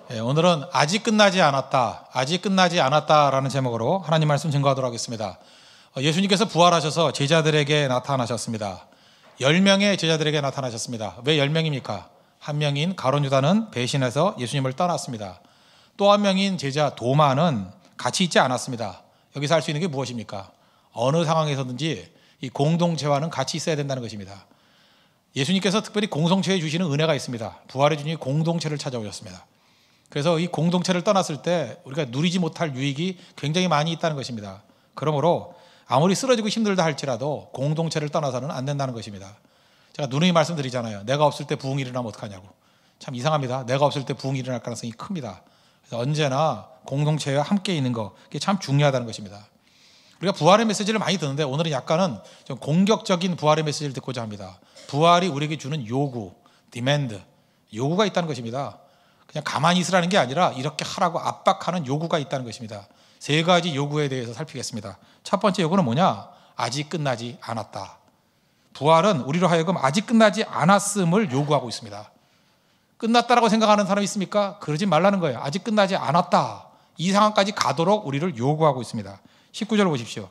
오늘은 아직 끝나지 않았다, 아직 끝나지 않았다라는 제목으로 하나님 말씀 증거하도록 하겠습니다. 예수님께서 부활하셔서 제자들에게 나타나셨습니다. 10명의 제자들에게 나타나셨습니다. 왜 10명입니까? 한 명인 가룟 유다는 배신해서 예수님을 떠났습니다. 또 한 명인 제자 도마는 같이 있지 않았습니다. 여기서 할 수 있는 게 무엇입니까? 어느 상황에서든지 이 공동체와는 같이 있어야 된다는 것입니다. 예수님께서 특별히 공동체에 주시는 은혜가 있습니다. 부활의 주님이 공동체를 찾아오셨습니다. 그래서 이 공동체를 떠났을 때 우리가 누리지 못할 유익이 굉장히 많이 있다는 것입니다. 그러므로 아무리 쓰러지고 힘들다 할지라도 공동체를 떠나서는 안 된다는 것입니다. 제가 누누이 말씀드리잖아요. 내가 없을 때 부흥이 일어나면 어떡하냐고. 참 이상합니다. 내가 없을 때 부흥이 일어날 가능성이 큽니다. 그래서 언제나 공동체와 함께 있는 거, 그게 참 중요하다는 것입니다. 우리가 부활의 메시지를 많이 듣는데 오늘은 약간은 좀 공격적인 부활의 메시지를 듣고자 합니다. 부활이 우리에게 주는 요구, 디맨드, 요구가 있다는 것입니다. 그냥 가만히 있으라는 게 아니라 이렇게 하라고 압박하는 요구가 있다는 것입니다. 세 가지 요구에 대해서 살피겠습니다. 첫 번째 요구는 뭐냐? 아직 끝나지 않았다. 부활은 우리로 하여금 아직 끝나지 않았음을 요구하고 있습니다. 끝났다라고 생각하는 사람이 있습니까? 그러지 말라는 거예요. 아직 끝나지 않았다. 이 상황까지 가도록 우리를 요구하고 있습니다. 19절 보십시오.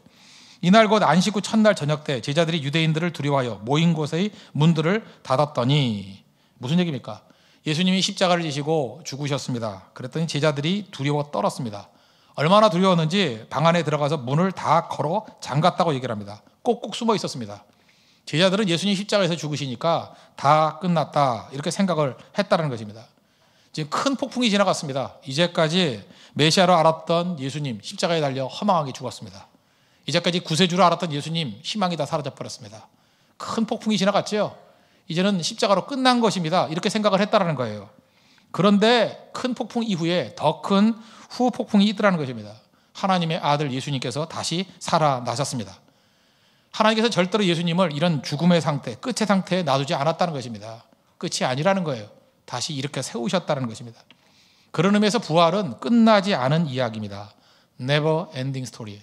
이날 곧 안식 후 첫날 저녁 때 제자들이 유대인들을 두려워하여 모인 곳의 문들을 닫았더니, 무슨 얘기입니까? 예수님이 십자가를 지시고 죽으셨습니다. 그랬더니 제자들이 두려워 떨었습니다. 얼마나 두려웠는지 방 안에 들어가서 문을 다 걸어 잠갔다고 얘기를 합니다. 꼭꼭 숨어 있었습니다. 제자들은 예수님 십자가에서 죽으시니까 다 끝났다 이렇게 생각을 했다는 것입니다. 지금 큰 폭풍이 지나갔습니다. 이제까지 메시아로 알았던 예수님 십자가에 달려 허망하게 죽었습니다. 이제까지 구세주로 알았던 예수님 희망이 다 사라져버렸습니다. 큰 폭풍이 지나갔죠. 이제는 십자가로 끝난 것입니다. 이렇게 생각을 했다는 거예요. 그런데 큰 폭풍 이후에 더 큰 후폭풍이 있더라는 것입니다. 하나님의 아들 예수님께서 다시 살아나셨습니다. 하나님께서 절대로 예수님을 이런 죽음의 상태, 끝의 상태에 놔두지 않았다는 것입니다. 끝이 아니라는 거예요. 다시 이렇게 세우셨다는 것입니다. 그런 의미에서 부활은 끝나지 않은 이야기입니다. Never ending story예요.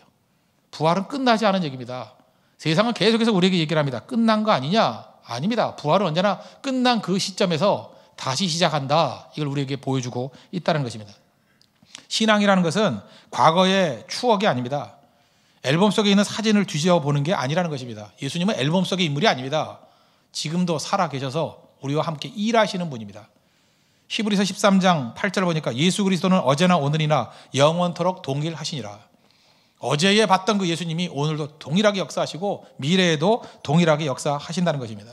부활은 끝나지 않은 얘기입니다. 세상은 계속해서 우리에게 얘기를 합니다. 끝난 거 아니냐? 아닙니다. 부활은 언제나 끝난 그 시점에서 다시 시작한다. 이걸 우리에게 보여주고 있다는 것입니다. 신앙이라는 것은 과거의 추억이 아닙니다. 앨범 속에 있는 사진을 뒤져보는 게 아니라는 것입니다. 예수님은 앨범 속의 인물이 아닙니다. 지금도 살아 계셔서 우리와 함께 일하시는 분입니다. 히브리서 13장 8절 보니까 예수 그리스도는 어제나 오늘이나 영원토록 동일하시니라. 어제에 봤던 그 예수님이 오늘도 동일하게 역사하시고 미래에도 동일하게 역사하신다는 것입니다.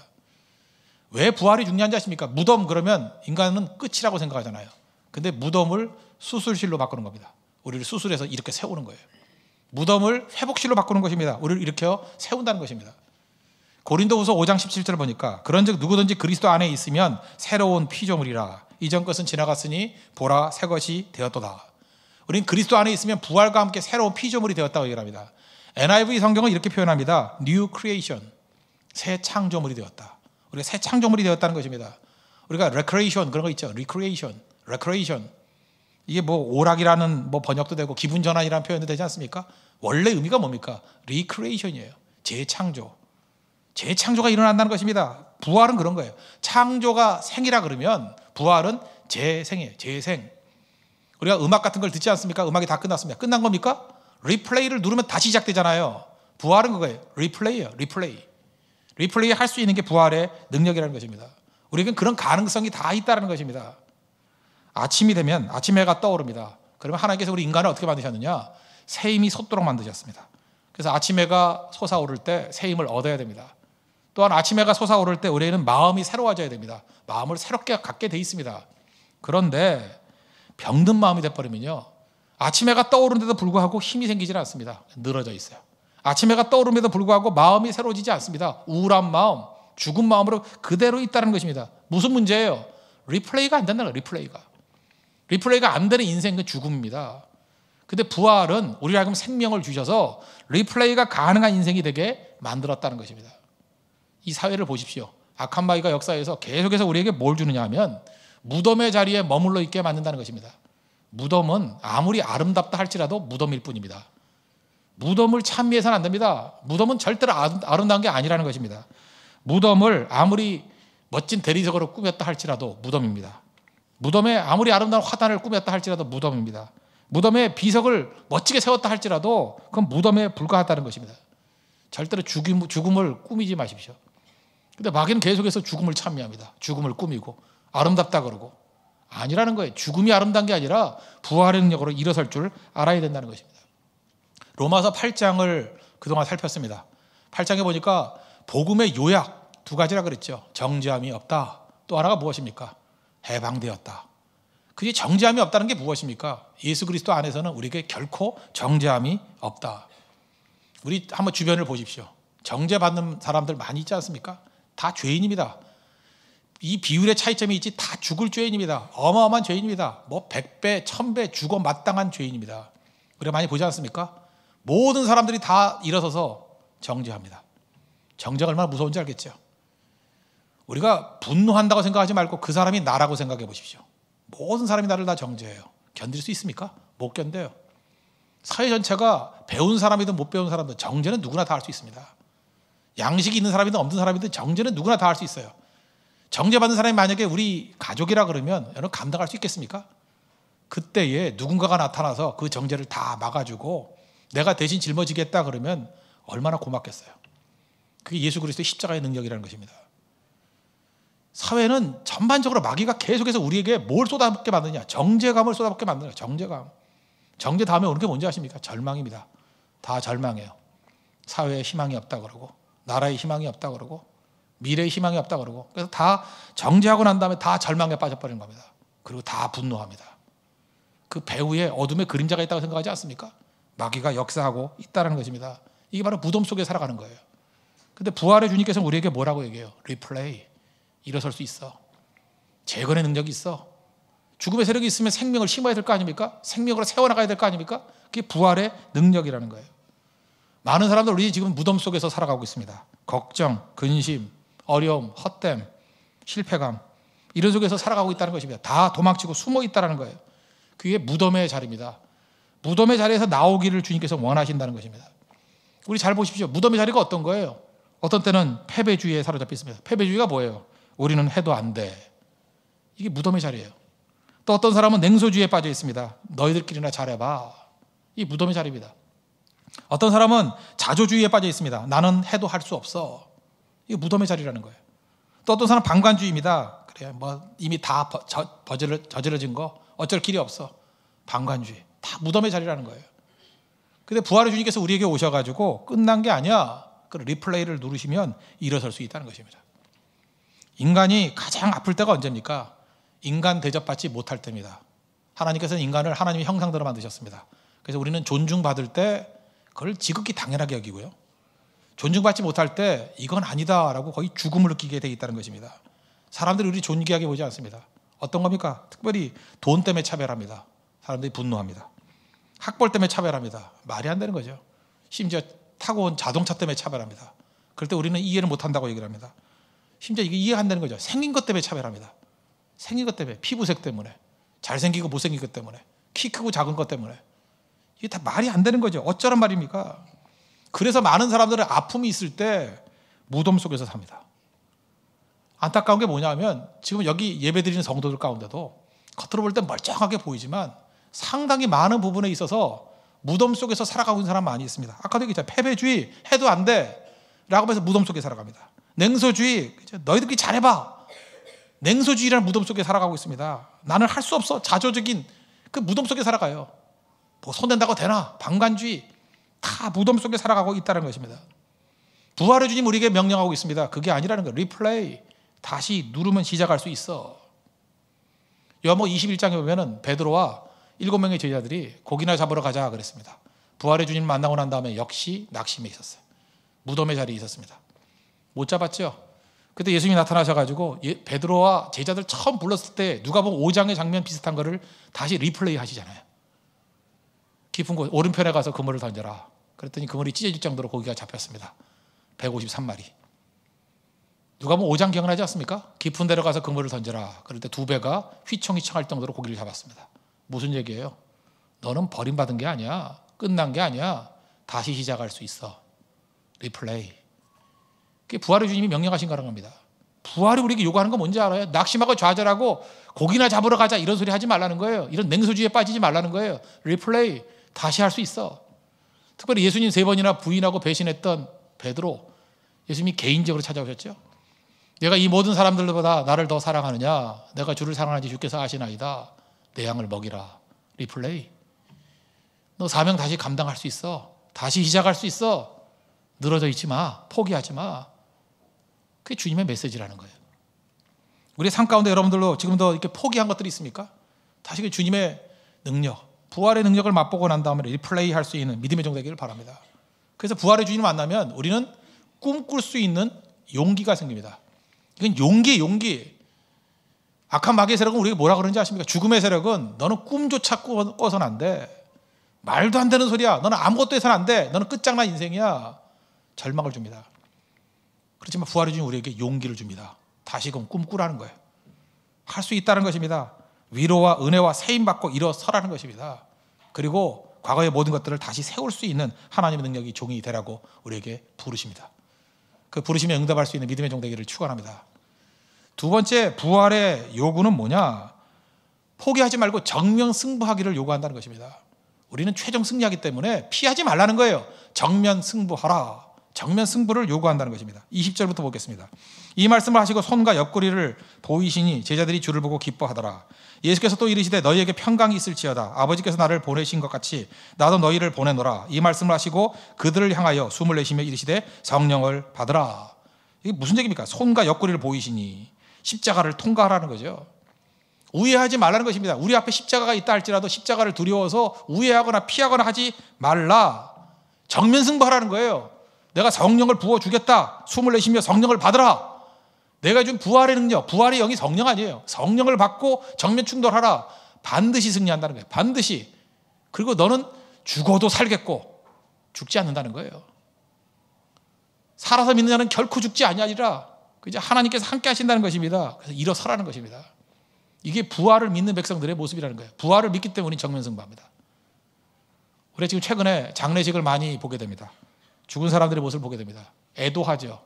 왜 부활이 중요한지 아십니까? 무덤 그러면 인간은 끝이라고 생각하잖아요. 근데 무덤을 수술실로 바꾸는 겁니다. 우리를 수술해서 이렇게 세우는 거예요. 무덤을 회복실로 바꾸는 것입니다. 우리를 일으켜 세운다는 것입니다. 고린도후서 5장 17절 보니까 그런즉 누구든지 그리스도 안에 있으면 새로운 피조물이라. 이전 것은 지나갔으니 보라 새 것이 되었도다. 우린 그리스도 안에 있으면 부활과 함께 새로운 피조물이 되었다고 얘기합니다. NIV 성경은 이렇게 표현합니다. New creation, 새 창조물이 되었다. 우리가 새 창조물이 되었다는 것입니다. 우리가 recreation 그런 거 있죠. recreation. 이게 뭐 오락이라는 뭐 번역도 되고 기분 전환이라는 표현도 되지 않습니까? 원래 의미가 뭡니까? recreation이에요. 재창조. 재창조가 일어난다는 것입니다. 부활은 그런 거예요. 창조가 생이라 그러면 부활은 재생이에요. 재생. 우리가 음악 같은 걸 듣지 않습니까? 음악이 다 끝났습니다. 끝난 겁니까? 리플레이를 누르면 다시 시작되잖아요. 부활은 그거예요. 리플레이예요. 리플레이 할 수 있는 게 부활의 능력이라는 것입니다. 우리에겐 그런 가능성이 다 있다는 것입니다. 아침이 되면 아침 해가 떠오릅니다. 그러면 하나님께서 우리 인간을 어떻게 만드셨느냐? 새 힘이 솟도록 만드셨습니다. 그래서 아침 해가 솟아오를 때 새 힘을 얻어야 됩니다. 또한 아침 해가 솟아오를 때 우리는 마음이 새로워져야 됩니다. 마음을 새롭게 갖게 돼 있습니다. 그런데 병든 마음이 돼버리면요, 아침 해가 떠오르는데도 불구하고 힘이 생기지 않습니다. 늘어져 있어요. 아침 해가 떠오름에도 불구하고 마음이 새로워지지 않습니다. 우울한 마음, 죽은 마음으로 그대로 있다는 것입니다. 무슨 문제예요? 리플레이가 안 된다는 거예요. 리플레이가 안 되는 인생은 죽음입니다. 근데 부활은 우리가 하여금 생명을 주셔서 리플레이가 가능한 인생이 되게 만들었다는 것입니다. 이 사회를 보십시오. 악한 마귀가 역사에서 계속해서 우리에게 뭘 주느냐 하면 무덤의 자리에 머물러 있게 만든다는 것입니다. 무덤은 아무리 아름답다 할지라도 무덤일 뿐입니다. 무덤을 찬미해서는 안 됩니다. 무덤은 절대로 아름다운 게 아니라는 것입니다. 무덤을 아무리 멋진 대리석으로 꾸몄다 할지라도 무덤입니다. 무덤에 아무리 아름다운 화단을 꾸몄다 할지라도 무덤입니다. 무덤에 비석을 멋지게 세웠다 할지라도 그건 무덤에 불과하다는 것입니다. 절대로 죽음을 꾸미지 마십시오. 근데 마귀는 계속해서 죽음을 찬미합니다. 죽음을 꾸미고 아름답다 그러고 아니라는 거예요. 죽음이 아름다운 게 아니라 부활의 능력으로 일어설 줄 알아야 된다는 것입니다. 로마서 8장을 그동안 살폈습니다. 8장에 보니까 복음의 요약 두 가지라 그랬죠. 정죄함이 없다. 또 하나가 무엇입니까? 해방되었다. 그게 정죄함이 없다는 게 무엇입니까? 예수 그리스도 안에서는 우리에게 결코 정죄함이 없다. 우리 한번 주변을 보십시오. 정죄받는 사람들 많이 있지 않습니까? 다 죄인입니다. 이 비율의 차이점이 있지 다 죽을 죄인입니다. 어마어마한 죄인입니다. 뭐 100배, 1000배 죽어 마땅한 죄인입니다. 우리가 많이 보지 않습니까? 모든 사람들이 다 일어서서 정죄합니다. 정죄가 얼마나 무서운지 알겠죠? 우리가 분노한다고 생각하지 말고 그 사람이 나라고 생각해 보십시오. 모든 사람이 나를 다 정죄해요. 견딜 수 있습니까? 못 견뎌요. 사회 전체가 배운 사람이든 못 배운 사람이든 정죄는 누구나 다 할 수 있습니다. 양식이 있는 사람이든 없는 사람이든 정죄는 누구나 다 할 수 있어요. 정죄받는 사람이 만약에 우리 가족이라 그러면 여러분 감당할 수 있겠습니까? 그때에 누군가가 나타나서 그 정죄를 다 막아주고 내가 대신 짊어지겠다 그러면 얼마나 고맙겠어요. 그게 예수 그리스도의 십자가의 능력이라는 것입니다. 사회는 전반적으로 마귀가 계속해서 우리에게 뭘 쏟아붓게 만드냐? 정죄감을 쏟아붓게 만드냐? 정죄감. 정죄 다음에 오는 게 뭔지 아십니까? 절망입니다. 다 절망해요. 사회에 희망이 없다 그러고 나라에 희망이 없다 그러고 미래에 희망이 없다 그러고 그래서 다 정죄하고 난 다음에 다 절망에 빠져버리는 겁니다. 그리고 다 분노합니다. 그 배후에 어둠의 그림자가 있다고 생각하지 않습니까? 마귀가 역사하고 있다는 것입니다. 이게 바로 무덤 속에 살아가는 거예요. 근데 부활의 주님께서는 우리에게 뭐라고 얘기해요? 리플레이. 일어설 수 있어. 재건의 능력이 있어. 죽음의 세력이 있으면 생명을 심어야 될 거 아닙니까? 생명으로 세워나가야 될 거 아닙니까? 그게 부활의 능력이라는 거예요. 많은 사람들 우리 지금 무덤 속에서 살아가고 있습니다. 걱정, 근심, 어려움, 헛됨, 실패감 이런 속에서 살아가고 있다는 것입니다. 다 도망치고 숨어 있다는 거예요. 그게 무덤의 자리입니다. 무덤의 자리에서 나오기를 주님께서 원하신다는 것입니다. 우리 잘 보십시오. 무덤의 자리가 어떤 거예요? 어떤 때는 패배주의에 사로잡혀 있습니다. 패배주의가 뭐예요? 우리는 해도 안 돼. 이게 무덤의 자리예요. 또 어떤 사람은 냉소주의에 빠져 있습니다. 너희들끼리나 잘해봐. 이 무덤의 자리입니다. 어떤 사람은 자조주의에 빠져 있습니다. 나는 해도 할 수 없어. 이게 무덤의 자리라는 거예요. 또 어떤 사람은 방관주의입니다. 그래, 뭐 이미 다 저질러진 거 어쩔 길이 없어. 방관주의. 다 무덤의 자리라는 거예요. 근데 부활의 주님께서 우리에게 오셔가지고 끝난 게 아니야. 그 리플레이를 누르시면 일어설 수 있다는 것입니다. 인간이 가장 아플 때가 언제입니까? 인간 대접받지 못할 때입니다. 하나님께서는 인간을 하나님의 형상대로 만드셨습니다. 그래서 우리는 존중받을 때 그걸 지극히 당연하게 여기고요. 존중받지 못할 때 이건 아니다라고 거의 죽음을 느끼게 되어 있다는 것입니다. 사람들이 우리 존귀하게 보지 않습니다. 어떤 겁니까? 특별히 돈 때문에 차별합니다. 사람들이 분노합니다. 학벌 때문에 차별합니다. 말이 안 되는 거죠. 심지어 타고 온 자동차 때문에 차별합니다. 그럴 때 우리는 이해를 못한다고 얘기를 합니다. 심지어 이게 이해가 안 되는 거죠. 생긴 것 때문에 차별합니다. 생긴 것 때문에, 피부색 때문에, 잘생기고 못생긴 것 때문에, 키 크고 작은 것 때문에. 이게 다 말이 안 되는 거죠. 어쩌란 말입니까? 그래서 많은 사람들은 아픔이 있을 때 무덤 속에서 삽니다. 안타까운 게 뭐냐면 지금 여기 예배드리는 성도들 가운데도 겉으로 볼 때 멀쩡하게 보이지만 상당히 많은 부분에 있어서 무덤 속에서 살아가고 있는 사람 많이 있습니다. 아까도 얘기했잖아요. 패배주의 해도 안 돼 라고 해서 무덤 속에 살아갑니다. 냉소주의 너희들끼리 잘해봐. 냉소주의라는 무덤 속에 살아가고 있습니다. 나는 할 수 없어. 자조적인 그 무덤 속에 살아가요. 뭐 손댄다고 되나? 방관주의 다 무덤 속에 살아가고 있다는 것입니다. 부활의 주님 우리에게 명령하고 있습니다. 그게 아니라는 거예요. 리플레이. 다시 누르면 시작할 수 있어. 요한복음 21장에 보면은 베드로와 7명의 제자들이 고기나 잡으러 가자 그랬습니다. 부활의 주님 만나고 난 다음에 역시 낙심에 있었어요. 무덤의 자리에 있었습니다. 못 잡았죠. 그때 예수님이 나타나셔가지고 베드로와 제자들 처음 불렀을 때 누가복음 5장의 장면 비슷한 거를 다시 리플레이 하시잖아요. 깊은 곳 오른편에 가서 그물을 던져라. 그랬더니 그물이 찢어질 정도로 고기가 잡혔습니다. 153마리. 누가복음 5장 기억나지 않습니까? 깊은 데로 가서 그물을 던져라. 그럴 때 두 배가 휘청휘청할 정도로 고기를 잡았습니다. 무슨 얘기예요? 너는 버림받은 게 아니야. 끝난 게 아니야. 다시 시작할 수 있어. 리플레이. 그게 부활의 주님이 명령하신 거라는 겁니다. 부활이 우리에게 요구하는 건 뭔지 알아요? 낙심하고 좌절하고 고기나 잡으러 가자 이런 소리 하지 말라는 거예요. 이런 냉소주의에 빠지지 말라는 거예요. 리플레이 다시 할 수 있어. 특별히 예수님 3번이나 부인하고 배신했던 베드로, 예수님이 개인적으로 찾아오셨죠. 내가 이 모든 사람들보다 나를 더 사랑하느냐? 내가 주를 사랑하는지 주께서 아시나이다. 내 양을 먹이라. 리플레이. 너 사명 다시 감당할 수 있어. 다시 시작할 수 있어. 늘어져 있지 마. 포기하지 마. 그게 주님의 메시지라는 거예요. 우리 삶 가운데 여러분들도 지금도 이렇게 포기한 것들이 있습니까? 다시 그 주님의 능력, 부활의 능력을 맛보고 난 다음에 리플레이 할 수 있는 믿음의 종 되기를 바랍니다. 그래서 부활의 주님을 만나면 우리는 꿈꿀 수 있는 용기가 생깁니다. 이건 용기. 악한 마귀의 세력은 우리에게 뭐라 그러는지 아십니까? 죽음의 세력은 너는 꿈조차 꿔서는 안 돼. 말도 안 되는 소리야. 너는 아무것도 해서는 안 돼. 너는 끝장난 인생이야. 절망을 줍니다. 그렇지만 부활의 주님 우리에게 용기를 줍니다. 다시금 꿈꾸라는 거예요. 할 수 있다는 것입니다. 위로와 은혜와 세임받고 일어서라는 것입니다. 그리고 과거의 모든 것들을 다시 세울 수 있는 하나님의 능력이 종이 되라고 우리에게 부르십니다. 그 부르심에 응답할 수 있는 믿음의 종 되기를 축원합니다. 두 번째 부활의 요구는 뭐냐? 포기하지 말고 정면 승부하기를 요구한다는 것입니다. 우리는 최종 승리하기 때문에 피하지 말라는 거예요. 정면 승부하라. 정면 승부를 요구한다는 것입니다. 20절부터 보겠습니다. 이 말씀을 하시고 손과 옆구리를 보이시니 제자들이 주를 보고 기뻐하더라. 예수께서 또 이르시되 너희에게 평강이 있을지어다. 아버지께서 나를 보내신 것 같이 나도 너희를 보내노라. 이 말씀을 하시고 그들을 향하여 숨을 내쉬며 이르시되 성령을 받으라. 이게 무슨 얘기입니까? 손과 옆구리를 보이시니 십자가를 통과하라는 거죠. 우회하지 말라는 것입니다. 우리 앞에 십자가가 있다 할지라도 십자가를 두려워서 우회하거나 피하거나 하지 말라. 정면 승부하라는 거예요. 내가 성령을 부어주겠다. 숨을 내쉬며 성령을 받으라. 내가 준 부활의 능력, 부활의 영이 성령 아니에요. 성령을 받고 정면 충돌하라. 반드시 승리한다는 거예요. 반드시. 그리고 너는 죽어도 살겠고 죽지 않는다는 거예요. 살아서 믿는 자는 결코 죽지 아니하리라. 이제 하나님께서 함께 하신다는 것입니다. 그래서 일어서라는 것입니다. 이게 부활을 믿는 백성들의 모습이라는 거예요. 부활을 믿기 때문에 우리는 정면 승부합니다. 우리가 지금 최근에 장례식을 많이 보게 됩니다. 죽은 사람들의 모습을 보게 됩니다. 애도하죠.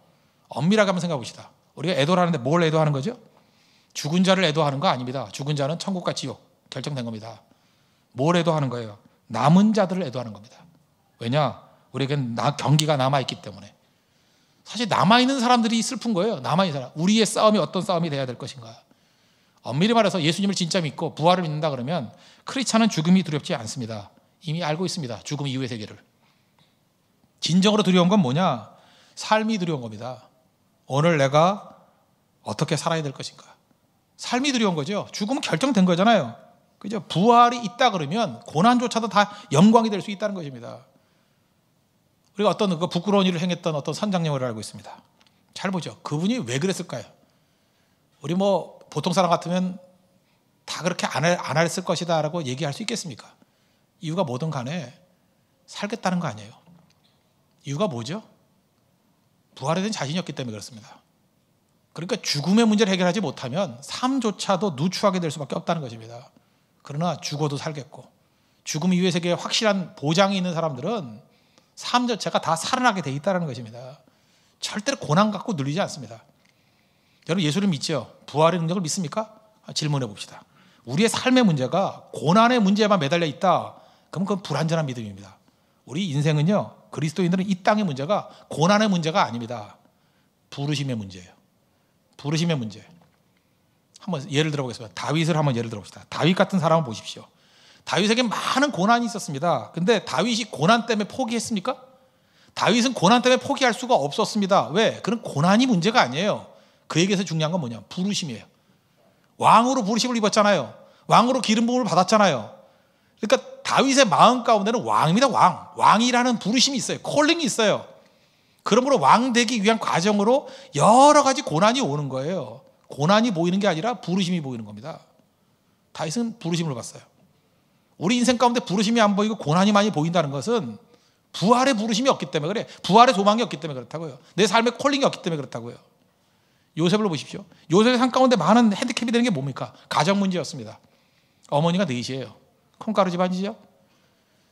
엄밀하게 한번 생각해 봅시다. 우리가 애도하는데 뭘 애도하는 거죠? 죽은 자를 애도하는 거 아닙니다. 죽은 자는 천국과 지옥 결정된 겁니다. 뭘 애도하는 거예요? 남은 자들을 애도하는 겁니다. 왜냐? 우리에겐 경기가 남아있기 때문에. 사실 남아있는 사람들이 슬픈 거예요. 남아있는 사람. 우리의 싸움이 어떤 싸움이 돼야 될 것인가. 엄밀히 말해서 예수님을 진짜 믿고 부활을 믿는다 그러면 크리스찬은 죽음이 두렵지 않습니다. 이미 알고 있습니다. 죽음 이후의 세계를. 진정으로 두려운 건 뭐냐? 삶이 두려운 겁니다. 오늘 내가 어떻게 살아야 될 것인가? 삶이 두려운 거죠. 죽음은 결정된 거잖아요. 그죠? 부활이 있다 그러면 고난조차도 다 영광이 될 수 있다는 것입니다. 우리가 어떤 그 부끄러운 일을 행했던 어떤 선장님을 알고 있습니다. 잘 보죠. 그분이 왜 그랬을까요? 우리 뭐 보통 사람 같으면 다 그렇게 안 했을 것이다 라고 얘기할 수 있겠습니까? 이유가 뭐든 간에 살겠다는 거 아니에요. 이유가 뭐죠? 부활에 대한 자신이 없기 때문에 그렇습니다. 그러니까 죽음의 문제를 해결하지 못하면 삶조차도 누추하게 될 수밖에 없다는 것입니다. 그러나 죽어도 살겠고 죽음 이후의 세계에 확실한 보장이 있는 사람들은 삶 자체가 다 살아나게 돼 있다는 것입니다. 절대로 고난 갖고 눌리지 않습니다. 여러분 예수를 믿죠? 부활의 능력을 믿습니까? 질문해 봅시다. 우리의 삶의 문제가 고난의 문제에만 매달려 있다. 그럼 그건 불완전한 믿음입니다. 우리 인생은요, 그리스도인들은 이 땅의 문제가 고난의 문제가 아닙니다. 부르심의 문제예요. 부르심의 문제. 한번 예를 들어보겠습니다. 다윗을 한번 예를 들어봅시다. 다윗 같은 사람을 보십시오. 다윗에게 많은 고난이 있었습니다. 근데 다윗이 고난 때문에 포기했습니까? 다윗은 고난 때문에 포기할 수가 없었습니다. 왜? 그런 고난이 문제가 아니에요. 그에게서 중요한 건 뭐냐? 부르심이에요. 왕으로 부르심을 입었잖아요. 왕으로 기름 부음을 받았잖아요. 그러니까 다윗의 마음 가운데는 왕입니다. 왕이라는 부르심이 있어요. 콜링이 있어요. 그러므로 왕 되기 위한 과정으로 여러 가지 고난이 오는 거예요. 고난이 보이는 게 아니라 부르심이 보이는 겁니다. 다윗은 부르심을 봤어요. 우리 인생 가운데 부르심이 안 보이고 고난이 많이 보인다는 것은 부활의 부르심이 없기 때문에 그래. 부활의 소망이 없기 때문에 그렇다고요. 내 삶의 콜링이 없기 때문에 그렇다고요. 요셉을 보십시오. 요셉의 삶 가운데 많은 핸디캡이 되는 게 뭡니까? 가정 문제였습니다. 어머니가 넷이에요. 콩가루 집안이죠.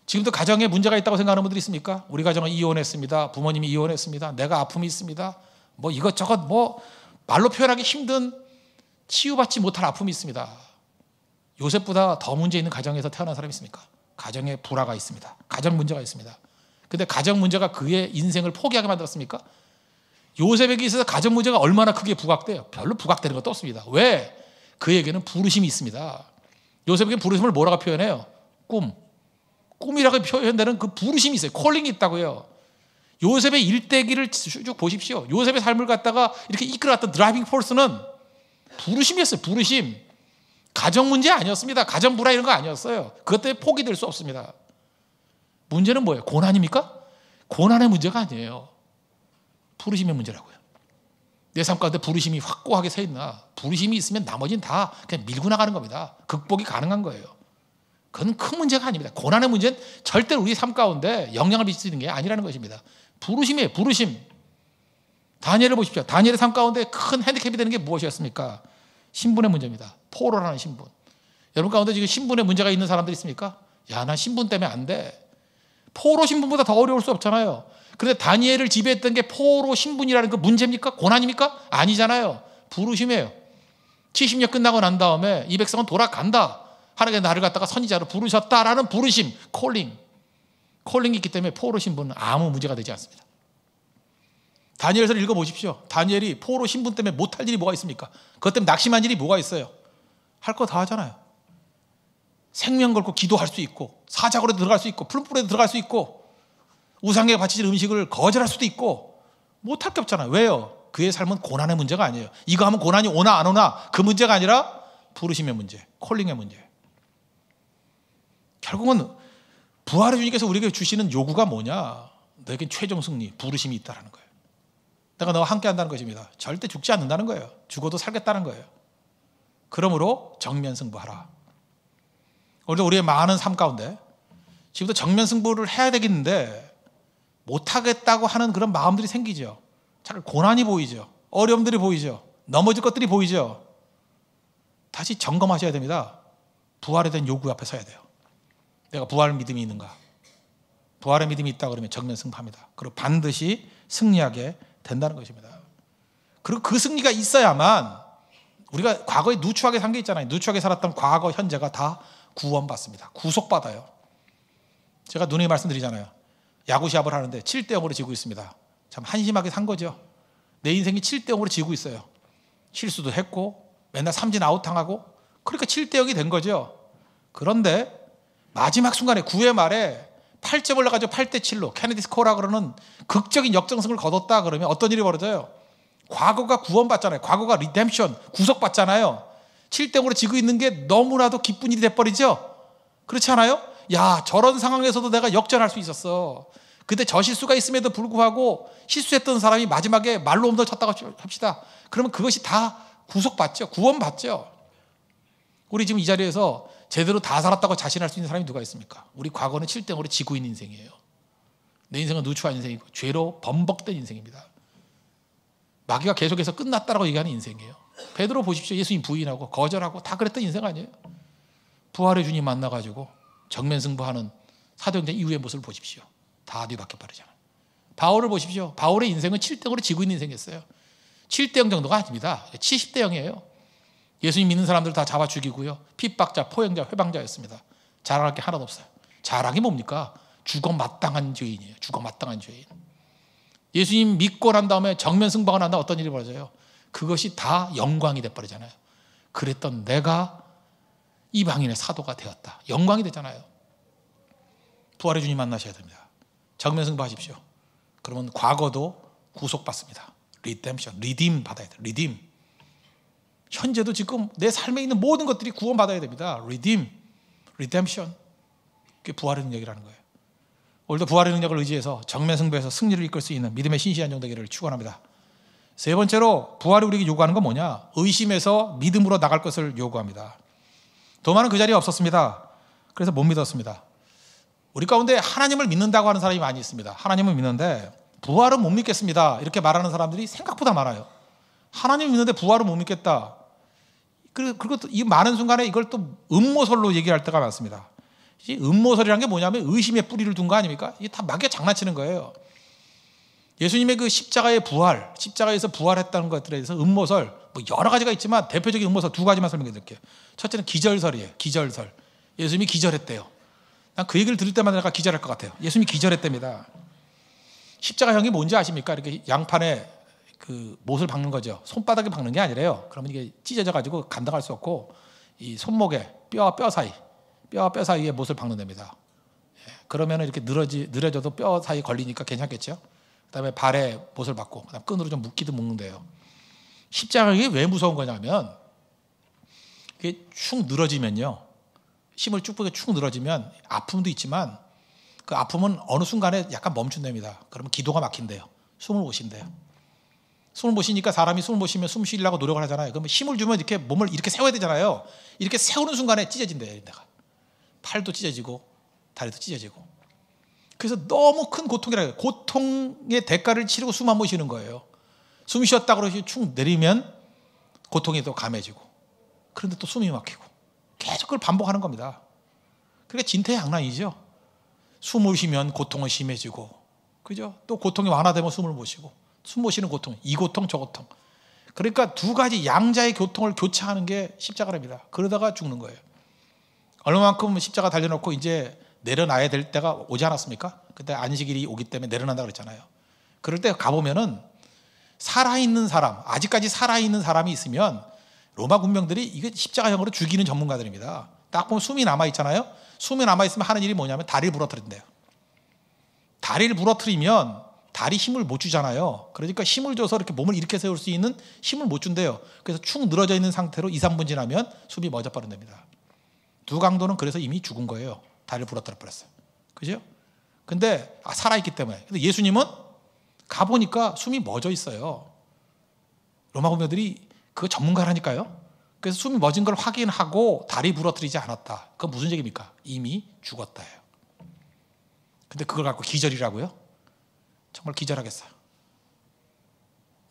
지금도 가정에 문제가 있다고 생각하는 분들이 있습니까? 우리 가정은 이혼했습니다. 부모님이 이혼했습니다. 내가 아픔이 있습니다. 뭐 이것저것 뭐 말로 표현하기 힘든 치유받지 못할 아픔이 있습니다. 요셉보다 더 문제 있는 가정에서 태어난 사람이 있습니까? 가정에 불화가 있습니다. 가정 문제가 있습니다. 근데 가정 문제가 그의 인생을 포기하게 만들었습니까? 요셉에게 있어서 가정 문제가 얼마나 크게 부각돼요? 별로 부각되는 것도 없습니다. 왜? 그에게는 부르심이 있습니다. 요셉에게 부르심을 뭐라고 표현해요? 꿈이라고 표현되는 그 부르심이 있어요. 콜링이 있다고요. 요셉의 일대기를 쭉 보십시오. 요셉의 삶을 갖다가 이렇게 이끌어갔던 드라이빙 포스는 부르심이었어요. 부르심. 가정 문제 아니었습니다. 가정 불화 이런 거 아니었어요. 그것 때문에 포기될 수 없습니다. 문제는 뭐예요? 고난입니까? 고난의 문제가 아니에요. 부르심의 문제라고요. 내 삶 가운데 부르심이 확고하게 서 있나? 부르심이 있으면 나머지는 다 그냥 밀고 나가는 겁니다. 극복이 가능한 거예요. 그건 큰 문제가 아닙니다. 고난의 문제는 절대 우리 삶 가운데 영향을 미치는 게 아니라는 것입니다. 부르심이에요. 부르심. 다니엘을 보십시오. 다니엘의 삶 가운데 큰 핸디캡이 되는 게 무엇이었습니까? 신분의 문제입니다. 포로라는 신분. 여러분 가운데 지금 신분에 문제가 있는 사람들 있습니까? 야, 난 신분 때문에 안 돼. 포로 신분보다 더 어려울 수 없잖아요. 그런데 다니엘을 지배했던 게 포로 신분이라는 그 문제입니까? 고난입니까? 아니잖아요. 부르심이에요. 70년 끝나고 난 다음에 이 백성은 돌아간다. 하나님께서 나를 갖다가 선지자로 부르셨다라는 부르심, 콜링이 있기 때문에 포로 신분은 아무 문제가 되지 않습니다. 다니엘서를 읽어보십시오. 다니엘이 포로 신분 때문에 못할 일이 뭐가 있습니까? 그것 때문에 낙심한 일이 뭐가 있어요? 할 거 다 하잖아요. 생명 걸고 기도할 수 있고, 사자고로 들어갈 수 있고, 풀뿌리에 들어갈 수 있고, 우상에게 바치질 음식을 거절할 수도 있고, 못할 게 없잖아요. 왜요? 그의 삶은 고난의 문제가 아니에요. 이거 하면 고난이 오나 안 오나 그 문제가 아니라 부르심의 문제, 콜링의 문제. 결국은 부활의 주님께서 우리에게 주시는 요구가 뭐냐? 너에겐 최종 승리, 부르심이 있다는 거예요. 내가 너와 함께 한다는 것입니다. 절대 죽지 않는다는 거예요. 죽어도 살겠다는 거예요. 그러므로 정면 승부하라. 오늘도 우리의 많은 삶 가운데 지금부터 정면 승부를 해야 되겠는데 못하겠다고 하는 그런 마음들이 생기죠. 잘 고난이 보이죠. 어려움들이 보이죠. 넘어질 것들이 보이죠. 다시 점검하셔야 됩니다. 부활에 대한 요구 앞에 서야 돼요. 내가 부활 믿음이 있는가? 부활의 믿음이 있다 그러면 정면 승부합니다. 그리고 반드시 승리하게 된다는 것입니다. 그리고 그 승리가 있어야만 우리가 과거에 누추하게 산 게 있잖아요. 누추하게 살았던 과거, 현재가 다 구원받습니다. 구속받아요. 제가 누누이 말씀드리잖아요. 야구 시합을 하는데 7대0으로 지고 있습니다. 참 한심하게 산 거죠. 내 인생이 7대0으로 지고 있어요. 실수도 했고 맨날 삼진 아웃당하고 그러니까 7대0이 된 거죠. 그런데 마지막 순간에 9회 말에 8점 올라가죠. 8대7로 케네디 스코어라 그러는 극적인 역전승을 거뒀다 그러면 어떤 일이 벌어져요? 과거가 구원받잖아요. 과거가 리뎀션, 구속받잖아요. 7대0으로 지고 있는 게 너무나도 기쁜 일이 돼버리죠. 그렇지 않아요? 야, 저런 상황에서도 내가 역전할 수 있었어. 근데 저 실수가 있음에도 불구하고 실수했던 사람이 마지막에 말로 홈런 쳤다고 합시다. 그러면 그것이 다 구속받죠. 구원받죠. 우리 지금 이 자리에서 제대로 다 살았다고 자신할 수 있는 사람이 누가 있습니까? 우리 과거는 7대0으로 지고 있는 인생이에요. 내 인생은 누추한 인생이고 죄로 범벅된 인생입니다. 마귀가 계속해서 끝났다라고 얘기하는 인생이에요. 베드로 보십시오. 예수님 부인하고 거절하고 다 그랬던 인생 아니에요? 부활의 주님 만나가지고 정면 승부하는 사도행전 이후의 모습을 보십시오. 다 뒤바뀌어 버리잖아요. 바울을 보십시오. 바울의 인생은 7대0으로 지고 있는 인생이었어요. 7대0 정도가 아닙니다. 70대0이에요. 예수님 믿는 사람들 다 잡아 죽이고요. 핍박자, 포형자, 회방자였습니다. 자랑할 게 하나도 없어요. 자랑이 뭡니까? 죽어 마땅한 죄인이에요. 죽어 마땅한 죄인. 예수님 믿고 난 다음에 정면 승부가 난다 어떤 일이 벌어져요? 그것이 다 영광이 돼버리잖아요. 그랬던 내가 이방인의 사도가 되었다. 영광이 되잖아요. 부활의 주님 만나셔야 됩니다. 정면 승부하십시오. 그러면 과거도 구속받습니다. 리뎀션, 리딤 받아야 돼요. 리딤. 현재도 지금 내 삶에 있는 모든 것들이 구원받아야 됩니다. 리딤, 리뎀션. 그게 부활의 능력이라는 거예요. 오늘도 부활의 능력을 의지해서 정면 승부에서 승리를 이끌 수 있는 믿음의 신실한 종 되기를 축원합니다. 세 번째로 부활이 우리에게 요구하는 건 뭐냐? 의심에서 믿음으로 나갈 것을 요구합니다. 도마는 그 자리에 없었습니다. 그래서 못 믿었습니다. 우리 가운데 하나님을 믿는다고 하는 사람이 많이 있습니다. 하나님을 믿는데 부활은 못 믿겠습니다. 이렇게 말하는 사람들이 생각보다 많아요. 하나님을 믿는데 부활은 못 믿겠다. 그리고 또 이 많은 순간에 이걸 또 음모설로 얘기할 때가 많습니다. 이 음모설이라는 게 뭐냐면 의심의 뿌리를 둔 거 아닙니까? 이게 다 마귀가 장난치는 거예요. 예수님의 그 십자가의 부활, 십자가에서 부활했다는 것들에 대해서 음모설 뭐 여러 가지가 있지만 대표적인 음모설 두 가지만 설명해 드릴게요. 첫째는 기절설이에요. 기절설. 예수님이 기절했대요. 난 그 얘기를 들을 때마다 내가 기절할 것 같아요. 예수님이 기절했답니다. 십자가형이 뭔지 아십니까? 이렇게 양판에 그 못을 박는 거죠. 손바닥에 박는 게 아니래요. 그러면 이게 찢어져 가지고 감당할 수 없고 이 손목에 뼈와 뼈 사이에 못을 박는답니다. 그러면 이렇게 늘어져도 뼈 사이 걸리니까 괜찮겠죠. 그다음에 발에 못을 박고 그다음 끈으로 좀 묶기도 묶는데요. 십자가형이 왜 무서운 거냐면 이게 축 늘어지면요. 힘을 쭉 빼고 축 늘어지면 아픔도 있지만 그 아픔은 어느 순간에 약간 멈춘답니다. 그러면 기도가 막힌대요. 숨을 못 쉰대요. 숨을 못 쉬니까 사람이 숨을 못 쉬면 숨 쉬려고 노력을 하잖아요. 그러면 힘을 주면 이렇게 몸을 이렇게 세워야 되잖아요. 이렇게 세우는 순간에 찢어진대요. 내가 팔도 찢어지고 다리도 찢어지고. 그래서 너무 큰 고통이라 해요. 고통의 대가를 치르고 숨 한 번 쉬는 거예요. 숨 쉬었다 그러시 축 내리면 고통이 또 감해지고 그런데 또 숨이 막히고 계속 그걸 반복하는 겁니다. 그러니까 진퇴양난이죠. 숨을 쉬면 고통은 심해지고, 그죠? 또 고통이 완화되면 숨을 못 쉬고, 숨 못 쉬는 고통, 이 고통 저 고통. 그러니까 두 가지 양자의 고통을 교차하는 게 십자가랍니다. 그러다가 죽는 거예요. 얼마만큼 십자가 달려놓고 이제 내려놔야 될 때가 오지 않았습니까? 그때 안식일이 오기 때문에 내려난다 그랬잖아요. 그럴 때 가보면은 살아있는 사람, 아직까지 살아있는 사람이 있으면 로마 군병들이 이게 십자가형으로 죽이는 전문가들입니다. 딱 보면 숨이 남아있잖아요. 숨이 남아있으면 하는 일이 뭐냐면 다리를 부러뜨린대요. 다리를 부러뜨리면 다리 힘을 못 주잖아요. 그러니까 힘을 줘서 이렇게 몸을 이렇게 세울 수 있는 힘을 못 준대요. 그래서 축 늘어져 있는 상태로 2, 3분 지나면 숨이 멎어버린답니다. 두강도는 그래서 이미 죽은 거예요. 다리를 부러뜨려 버렸어요. 그죠? 근데 살아있기 때문에. 근데 예수님은 가보니까 숨이 멎어 있어요. 로마 군병들이 그거 전문가라니까요. 그래서 숨이 멎은 걸 확인하고 다리 부러뜨리지 않았다. 그건 무슨 얘기입니까? 이미 죽었다예요. 근데 그걸 갖고 기절이라고요? 정말 기절하겠어요.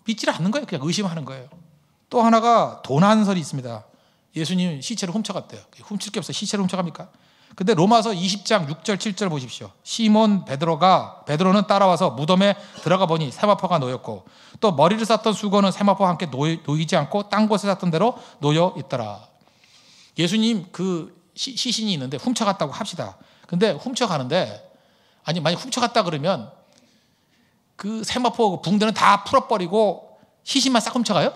믿지를 않는 거예요. 그냥 의심하는 거예요. 또 하나가 도난설이 있습니다. 예수님 시체를 훔쳐갔대요. 훔칠 게 없어요. 시체를 훔쳐갑니까? 근데 로마서 20장 6절 7절 보십시오. 시몬 베드로는 따라와서 무덤에 들어가 보니 세마포가 놓였고 또 머리를 쌌던 수건은 세마포와 함께 놓이지 않고 딴 곳에 쌌던 대로 놓여 있더라. 예수님 그 시신이 있는데 훔쳐갔다고 합시다. 근데 훔쳐가는데 만약 훔쳐갔다 그러면 그 세마포 붕대는 다 풀어버리고 시신만 싹 훔쳐가요?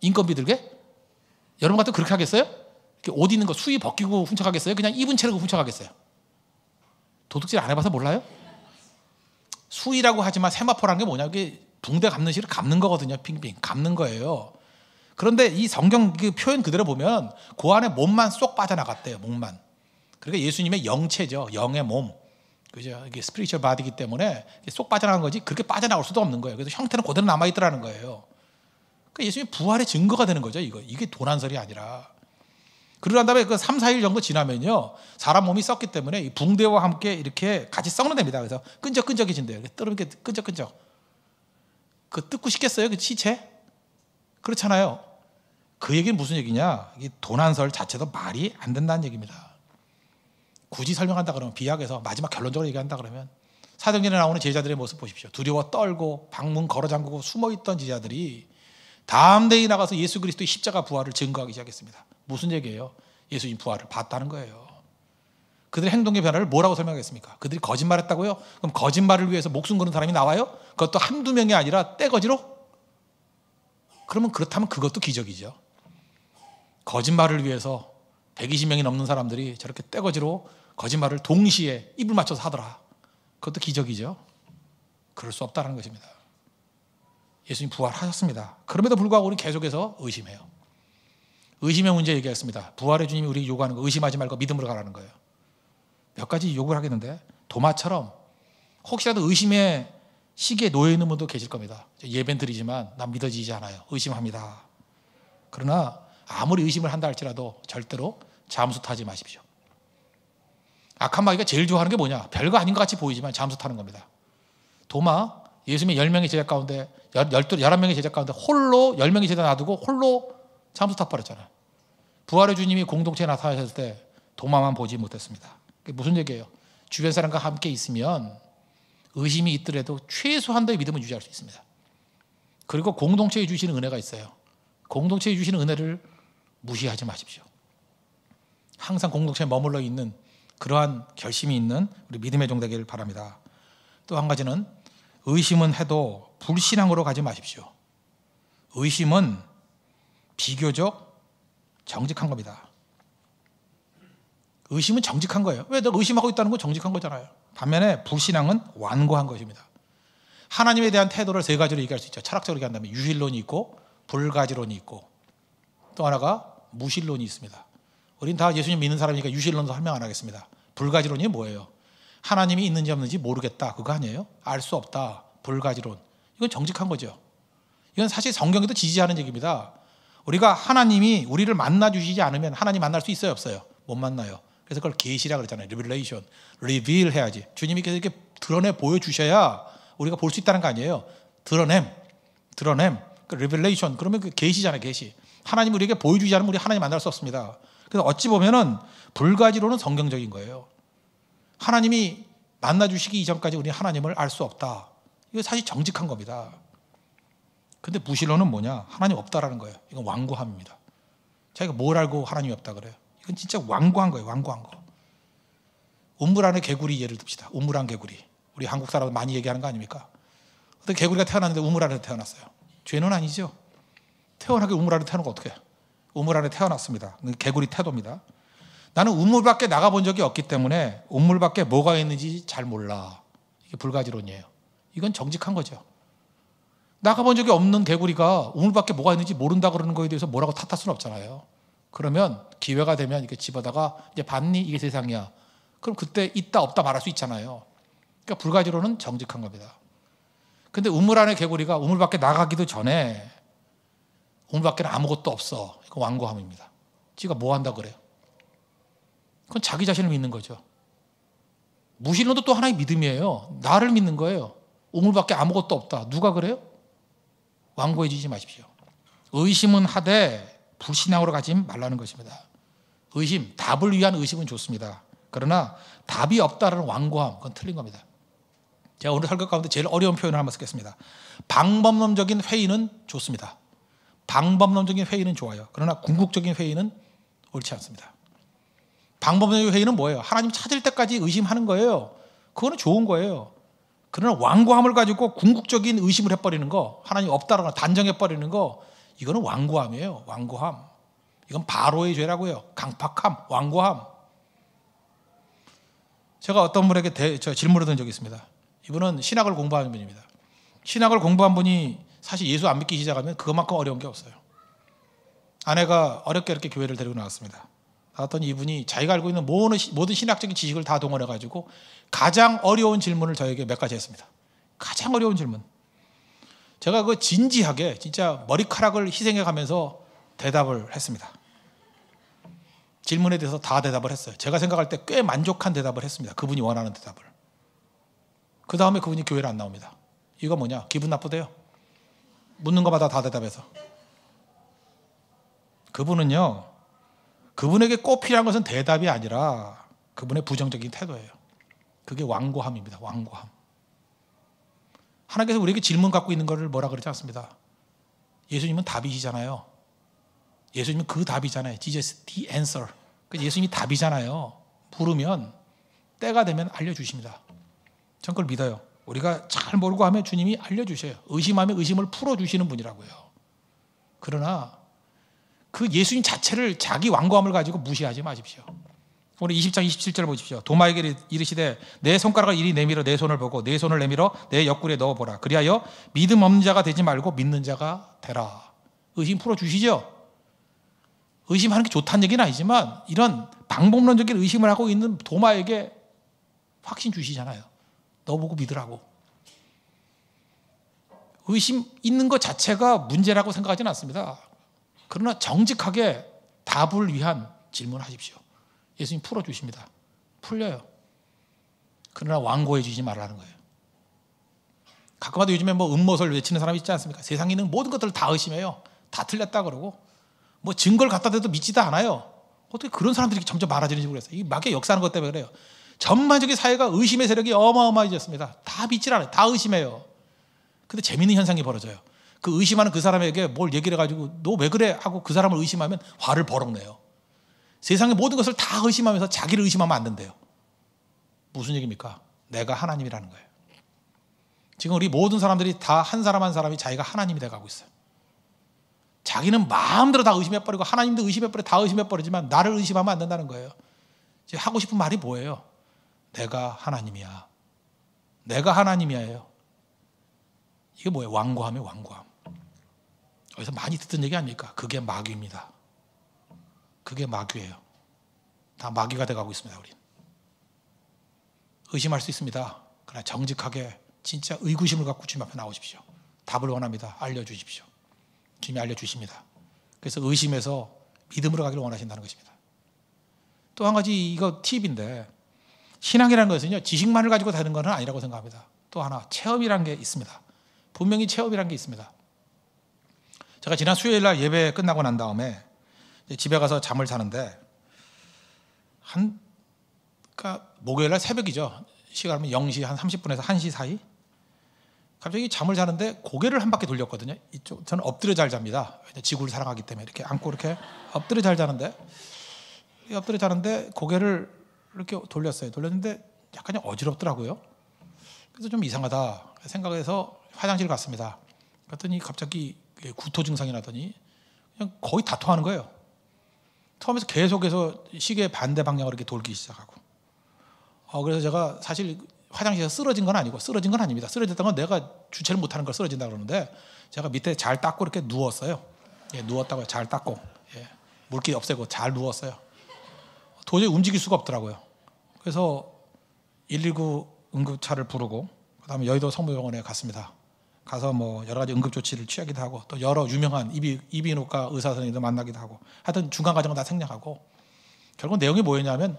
인건비 들게? 여러분 같으면 그렇게 하겠어요? 옷 입는 거 수위 벗기고 훔쳐가겠어요? 그냥 입은 채로 훔쳐가겠어요? 도둑질 안 해봐서 몰라요? 수위라고 하지만 세마포라는 게 뭐냐? 이게 붕대 감는 실을 감는 거거든요. 빙빙 감는 거예요. 그런데 이 성경 그 표현 그대로 보면 그 안에 몸만 쏙 빠져나갔대요. 몸만. 그러니까 예수님의 영체죠. 영의 몸. 그죠? 이게 스피리추얼 바디이기 때문에 쏙 빠져나간 거지 그렇게 빠져나올 수도 없는 거예요. 그래서 형태는 그대로 남아있더라는 거예요. 그러니까 예수님이 부활의 증거가 되는 거죠. 이게 도난설이 아니라. 그러고 난 다음에 그 3, 4일 정도 지나면요. 사람 몸이 썩기 때문에 이 붕대와 함께 이렇게 같이 썩는 됩니다. 그래서 끈적끈적해진대요. 이렇게 끈적끈적. 그 뜯고 싶겠어요? 그 시체? 그렇잖아요. 그 얘기는 무슨 얘기냐? 이 도난설 자체도 말이 안 된다는 얘기입니다. 굳이 설명한다 그러면 비약해서 마지막 결론적으로 얘기한다 그러면 사도행전에 나오는 제자들의 모습 보십시오. 두려워 떨고 방문 걸어 잠그고 숨어있던 제자들이 다음 데에 나가서 예수 그리스도의 십자가 부활을 증거하기 시작했습니다. 무슨 얘기예요? 예수님 부활을 봤다는 거예요. 그들의 행동의 변화를 뭐라고 설명하겠습니까? 그들이 거짓말했다고요? 그럼 거짓말을 위해서 목숨 거는 사람이 나와요? 그것도 한두 명이 아니라 떼거지로? 그러면 그렇다면 그것도 기적이죠. 거짓말을 위해서 120명이 넘는 사람들이 저렇게 떼거지로 거짓말을 동시에 입을 맞춰서 하더라. 그것도 기적이죠. 그럴 수 없다는 것입니다. 예수님 부활하셨습니다. 그럼에도 불구하고 우리는 계속해서 의심해요. 의심의 문제 얘기했습니다. 부활의 주님이 우리에게 요구하는 거 의심하지 말고 믿음으로 가라는 거예요. 몇 가지 요구를 하겠는데 도마처럼 혹시라도 의심의 시기에 놓여 있는 분도 계실 겁니다. 예배는 드리지만 난 믿어지지 않아요. 의심합니다. 그러나 아무리 의심을 한다 할지라도 절대로 잠수 타지 마십시오. 악한 마귀가 제일 좋아하는 게 뭐냐? 별거 아닌 것 같이 보이지만 잠수 타는 겁니다. 도마 예수님의 10명의 제자 가운데 11명의 제자 가운데 홀로 10명의 제자 놔두고 홀로 잠수 타버렸잖아요. 부활의 주님이 공동체에 나타나셨을 때 도마만 보지 못했습니다. 그게 무슨 얘기예요? 주변 사람과 함께 있으면 의심이 있더라도 최소한도의 믿음을 유지할 수 있습니다. 그리고 공동체에 주시는 은혜가 있어요. 공동체에 주시는 은혜를 무시하지 마십시오. 항상 공동체에 머물러 있는 그러한 결심이 있는 우리 믿음의 종 되기를 바랍니다. 또 한 가지는 의심은 해도 불신앙으로 가지 마십시오. 의심은 비교적 정직한 겁니다. 의심은 정직한 거예요. 왜 내가 의심하고 있다는 건 정직한 거잖아요. 반면에 불신앙은 완고한 것입니다. 하나님에 대한 태도를 세 가지로 얘기할 수 있죠. 철학적으로 얘기한다면 유실론이 있고 불가지론이 있고 또 하나가 무실론이 있습니다. 우린 다 예수님 믿는 사람이니까 유실론도 설명 안 하겠습니다. 불가지론이 뭐예요? 하나님이 있는지 없는지 모르겠다. 그거 아니에요? 알 수 없다. 불가지론. 이건 정직한 거죠. 이건 사실 성경에도 지지하는 얘기입니다. 우리가 하나님이 우리를 만나 주시지 않으면 하나님 만날 수 있어요? 없어요? 못 만나요. 그래서 그걸 계시라 그랬잖아요. 리빌레이션. 리빌 해야지. 주님이 이렇게 드러내 보여주셔야 우리가 볼 수 있다는 거 아니에요. 드러냄. 그 리빌레이션. 그러면 그 계시잖아요. 계시. 하나님 우리에게 보여주지 않으면 우리 하나님 만날 수 없습니다. 그래서 어찌 보면은 불가지로는 성경적인 거예요. 하나님이 만나 주시기 이전까지 우리 하나님을 알 수 없다. 이거 사실 정직한 겁니다. 근데 무실론은 뭐냐? 하나님 없다라는 거예요. 이건 완고함입니다. 자기가 뭘 알고 하나님이 없다 그래요? 이건 진짜 완고한 거예요. 완고한 거. 우물 안에 개구리 예를 듭시다. 우물 안 개구리. 우리 한국 사람들 많이 얘기하는 거 아닙니까? 어떤 개구리가 태어났는데 우물 안에 태어났어요. 죄는 아니죠. 태어나게 우물 안에 태어난 거 어떻게 해요? 우물 안에 태어났습니다. 개구리 태도입니다. 나는 우물 밖에 나가본 적이 없기 때문에 우물 밖에 뭐가 있는지 잘 몰라. 이게 불가지론이에요. 이건 정직한 거죠. 나가본 적이 없는 개구리가 우물 밖에 뭐가 있는지 모른다 그러는 거에 대해서 뭐라고 탓할 수는 없잖아요. 그러면 기회가 되면 이렇게 집어다가 이제 봤니? 이게 세상이야. 그럼 그때 있다 없다 말할 수 있잖아요. 그러니까 불가지론은 정직한 겁니다. 근데 우물 안에 개구리가 우물 밖에 나가기도 전에 우물 밖에는 아무것도 없어. 이거 완고함입니다. 지가 뭐 한다 그래요? 그건 자기 자신을 믿는 거죠. 무신론도 또 하나의 믿음이에요. 나를 믿는 거예요. 우물 밖에 아무것도 없다. 누가 그래요? 완고해지지 마십시오. 의심은 하되 불신앙으로 가지 말라는 것입니다. 의심, 답을 위한 의심은 좋습니다. 그러나 답이 없다라는 완고함, 그건 틀린 겁니다. 제가 오늘 설교 가운데 제일 어려운 표현을 한번 쓰겠습니다. 방법론적인 회의는 좋습니다. 방법론적인 회의는 좋아요. 그러나 궁극적인 회의는 옳지 않습니다. 방법론적인 회의는 뭐예요? 하나님 찾을 때까지 의심하는 거예요. 그거는 좋은 거예요. 그러나 완고함을 가지고 궁극적인 의심을 해버리는 거, 하나님 없다라고 단정해버리는 거, 이거는 완고함이에요. 완고함. 이건 바로의 죄라고요. 강팍함, 완고함. 제가 어떤 분에게 질문을 드린 적이 있습니다. 이분은 신학을 공부하는 분입니다. 신학을 공부한 분이 사실 예수 안 믿기 시작하면 그것만큼 어려운 게 없어요. 아내가 어렵게 이렇게 교회를 데리고 나왔습니다. 나왔더니 이분이 자기가 알고 있는 모든 신학적인 지식을 다 동원해가지고 가장 어려운 질문을 저에게 몇 가지 했습니다. 가장 어려운 질문. 제가 그 진지하게 진짜 머리카락을 희생해가면서 대답을 했습니다. 질문에 대해서 다 대답을 했어요. 제가 생각할 때 꽤 만족한 대답을 했습니다. 그분이 원하는 대답을. 그 다음에 그분이 교회를 안 나옵니다. 이거 뭐냐? 기분 나쁘대요. 묻는 것마다 다 대답해서. 그분은요, 그분에게 꼭 필요한 것은 대답이 아니라 그분의 부정적인 태도예요. 그게 완고함입니다. 완고함. 하나님께서 우리에게 질문 갖고 있는 것을 뭐라 그러지 않습니다. 예수님은 답이시잖아요. 예수님은 그 답이잖아요. Jesus the answer. 예수님이 답이잖아요. 물으면 때가 되면 알려주십니다. 전 그걸 믿어요. 우리가 잘 모르고 하면 주님이 알려주셔요. 의심하면 의심을 풀어주시는 분이라고요. 그러나 그 예수님 자체를 자기 완고함을 가지고 무시하지 마십시오. 오늘 20장 27절 보십시오. 도마에게 이르시되 내 손가락을 이리 내밀어 내 손을 보고 내 손을 내밀어 내 옆구리에 넣어보라. 그리하여 믿음 없는 자가 되지 말고 믿는 자가 되라. 의심 풀어주시죠. 의심하는 게 좋다는 얘기는 아니지만 이런 방법론적인 의심을 하고 있는 도마에게 확신 주시잖아요. 너 보고 믿으라고. 의심 있는 것 자체가 문제라고 생각하지는 않습니다. 그러나 정직하게 답을 위한 질문을 하십시오. 예수님 풀어주십니다. 풀려요. 그러나 완고해지지 말라는 거예요. 가끔가다 요즘에 뭐 음모설 외치는 사람이 있지 않습니까? 세상에 있는 모든 것들을 다 의심해요. 다 틀렸다 그러고 뭐 증거를 갖다 대도 믿지도 않아요. 어떻게 그런 사람들이 점점 많아지는지 모르겠어요. 이게 막의 역사하는 것 때문에 그래요. 전반적인 사회가 의심의 세력이 어마어마해졌습니다. 다 믿질 않아요. 다 의심해요. 근데 재밌는 현상이 벌어져요. 그 의심하는 그 사람에게 뭘 얘기를 해가지고 너 왜 그래? 하고 그 사람을 의심하면 화를 버럭 내요. 세상의 모든 것을 다 의심하면서 자기를 의심하면 안 된대요. 무슨 얘기입니까? 내가 하나님이라는 거예요. 지금 우리 모든 사람들이 다 한 사람 한 사람이 자기가 하나님이 돼가고 있어요. 자기는 마음대로 다 의심해버리고 하나님도 의심해버리고 다 의심해버리지만 나를 의심하면 안 된다는 거예요. 이제 하고 싶은 말이 뭐예요? 내가 하나님이야. 내가 하나님이야예요. 이게 뭐예요? 완고함이에요. 완고함. 어디서 많이 듣던 얘기 아닙니까? 그게 마귀입니다. 그게 마귀예요. 다 마귀가 돼가고 있습니다. 우린 의심할 수 있습니다. 그러나 정직하게 진짜 의구심을 갖고 주님 앞에 나오십시오. 답을 원합니다. 알려주십시오. 주님이 알려주십니다. 그래서 의심에서 믿음으로 가기를 원하신다는 것입니다. 또 한 가지 이거 팁인데, 신앙이라는 것은요 지식만을 가지고 되는 것은 아니라고 생각합니다. 또 하나 체험이라는 게 있습니다. 분명히 체험이라는 게 있습니다. 제가 지난 수요일 날 예배 끝나고 난 다음에 집에 가서 잠을 자는데 그러니까 목요일 날 새벽이죠. 시간은 0시 한 30분에서 1시 사이. 갑자기 잠을 자는데 고개를 한 바퀴 돌렸거든요. 이쪽 저는 엎드려 잘 잡니다. 지구를 사랑하기 때문에 이렇게 안고 이렇게 엎드려 잘 자는데 고개를 이렇게 돌렸어요. 돌렸는데 약간 어지럽더라고요. 그래서 좀 이상하다 생각해서 화장실 갔습니다. 그랬더니 갑자기 구토 증상이 나더니 그냥 거의 다 토하는 거예요. 토하면서 계속해서 시계 반대 방향으로 이렇게 돌기 시작하고. 그래서 제가 사실 화장실에서 쓰러진 건 아닙니다. 쓰러졌던 건 내가 주체를 못하는 걸 쓰러진다 그러는데 제가 밑에 잘 닦고 이렇게 누웠어요. 누웠다고요. 잘 닦고 물기 없애고 잘 누웠어요. 도저히 움직일 수가 없더라고요. 그래서 119 응급차를 부르고 그다음에 여의도 성모병원에 갔습니다. 가서 뭐 여러 가지 응급 조치를 취하기도 하고 또 여러 유명한 이비인후과 의사 선생님들 만나기도 하고 하여튼 중간 과정은 다 생략하고 결국 내용이 뭐였냐면